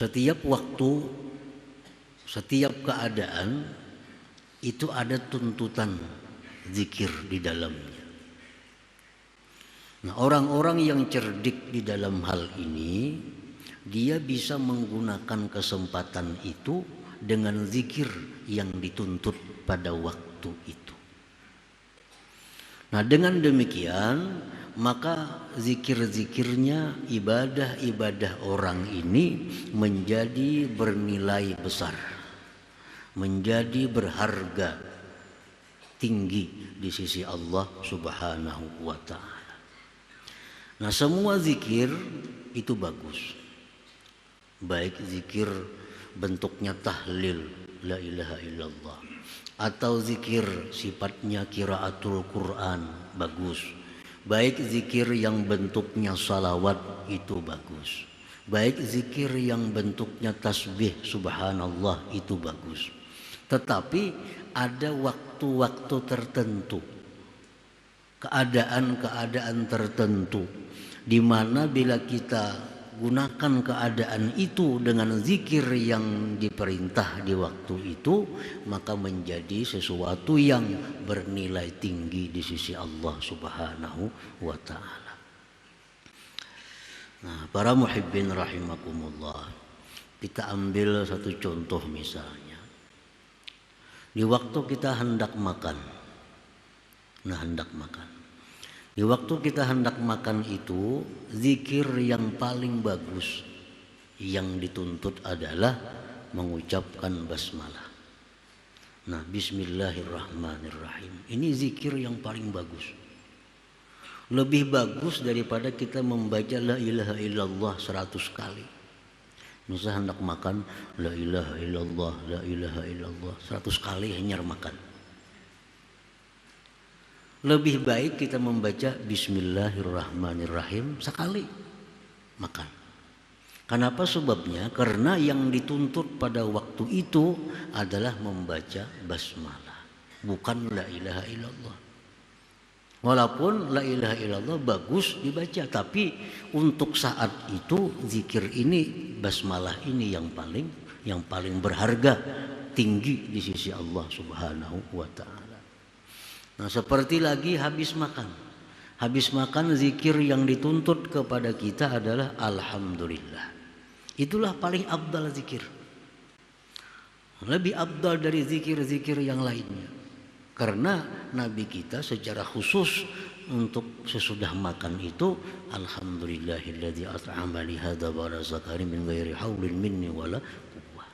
Setiap waktu, setiap keadaan itu ada tuntutan zikir di dalamnya. Nah, orang-orang yang cerdik di dalam hal ini, dia bisa menggunakan kesempatan itu dengan zikir yang dituntut pada waktu itu. Nah, dengan demikian maka zikir-zikirnya, ibadah-ibadah orang ini menjadi bernilai besar, menjadi berharga tinggi di sisi Allah Subhanahu wa ta'ala. Nah, semua zikir itu bagus, baik zikir bentuknya tahlil la ilaha illallah, atau zikir sifatnya qiraatul Quran, bagus. Baik zikir yang bentuknya salawat itu bagus. Baik zikir yang bentuknya tasbih subhanallah itu bagus. Tetapi ada waktu-waktu tertentu, keadaan-keadaan tertentu, di mana bila kita gunakan keadaan itu dengan zikir yang diperintah di waktu itu, maka menjadi sesuatu yang bernilai tinggi di sisi Allah Subhanahu wa ta'ala. Nah, para muhibbin rahimakumullah, kita ambil satu contoh misalnya. Di waktu kita hendak makan. Di waktu kita hendak makan itu, zikir yang paling bagus yang dituntut adalah mengucapkan basmalah. Nah, bismillahirrahmanirrahim. Ini zikir yang paling bagus. Lebih bagus daripada kita membaca la ilaha illallah 100 kali. Misalnya hendak makan, la ilaha illallah, la ilaha illallah 100 kali hanya makan. Lebih baik kita membaca bismillahirrahmanirrahim sekali makan. Kenapa sebabnya? Karena yang dituntut pada waktu itu adalah membaca basmalah, bukan la ilaha illallah. Walaupun la ilaha illallah bagus dibaca, tapi untuk saat itu zikir ini, basmalah ini yang paling berharga tinggi di sisi Allah Subhanahu wa ta'ala. Nah, seperti lagi habis makan. Habis makan zikir yang dituntut kepada kita adalah alhamdulillah. Itulah paling afdal zikir. Lebih afdal dari zikir-zikir yang lainnya. Karena Nabi kita secara khusus untuk sesudah makan itu, alhamdulillahilladzi at'amani hadza wa razaqani min ghairi haulin minni wala quwwah.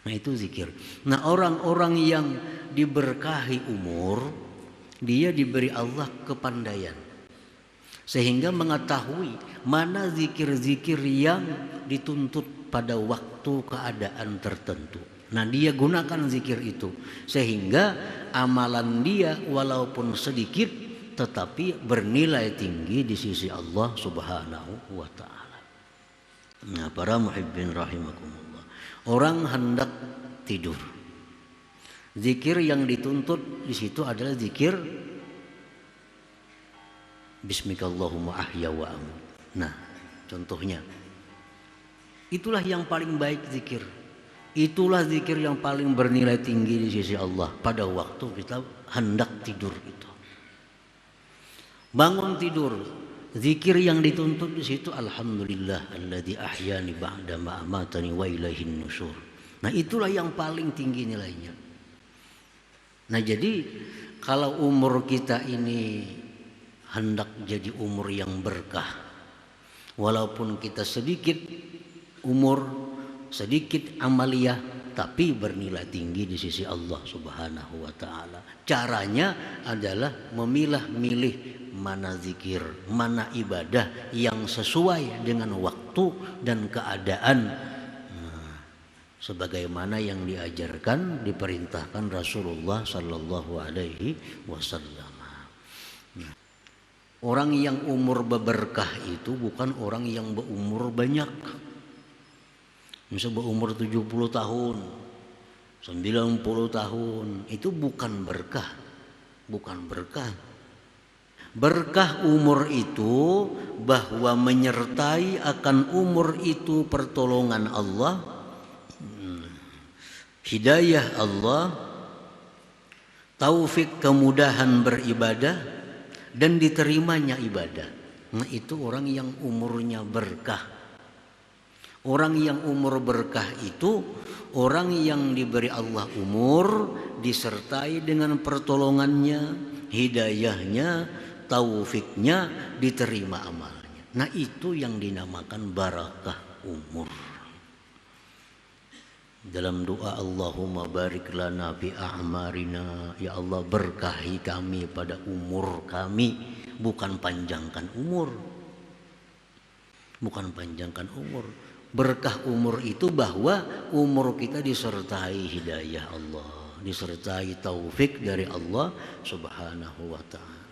Nah, itu zikir. Nah, orang-orang yang diberkahi umur, dia diberi Allah kepandaian sehingga mengetahui mana zikir-zikir yang dituntut pada waktu keadaan tertentu. Nah, dia gunakan zikir itu sehingga amalan dia walaupun sedikit tetapi bernilai tinggi di sisi Allah Subhanahu wa ta'ala. Nah, para muhibbin rahimakumullah, orang hendak tidur, zikir yang dituntut di situ adalah zikir bismikallahumma ahya wa amut. Nah, contohnya itulah yang paling baik zikir. Itulah zikir yang paling bernilai tinggi di sisi Allah pada waktu kita hendak tidur itu. Bangun tidur, zikir yang dituntut di situ alhamdulillah alladzi ahyani ba'da ma amatani wa ilaihin nusyur. Nah, itulah yang paling tinggi nilainya. Nah, jadi kalau umur kita ini hendak jadi umur yang berkah, walaupun kita sedikit umur, sedikit amaliyah, tapi bernilai tinggi di sisi Allah Subhanahu wa ta'ala. Caranya adalah memilah-milih mana zikir, mana ibadah yang sesuai dengan waktu dan keadaan, sebagaimana yang diajarkan, diperintahkan Rasulullah sallallahu alaihi wasallam. Orang yang umur berberkah itu bukan orang yang berumur banyak. Misalnya berumur 70 tahun, 90 tahun, itu bukan berkah. Bukan berkah. Berkah umur itu bahwa menyertai akan umur itu pertolongan Allah, hidayah Allah, taufik kemudahan beribadah dan diterimanya ibadah. Nah, itu orang yang umurnya berkah. Orang yang umur berkah itu orang yang diberi Allah umur disertai dengan pertolongannya, hidayahnya, taufiknya, diterima amalnya. Nah, itu yang dinamakan barakah umur. Dalam doa Allahumma barik lana fi a'marina, ya Allah berkahi kami pada umur kami, bukan panjangkan umur. Bukan panjangkan umur. Berkah umur itu bahwa umur kita disertai hidayah Allah, disertai taufik dari Allah Subhanahu wa ta'ala.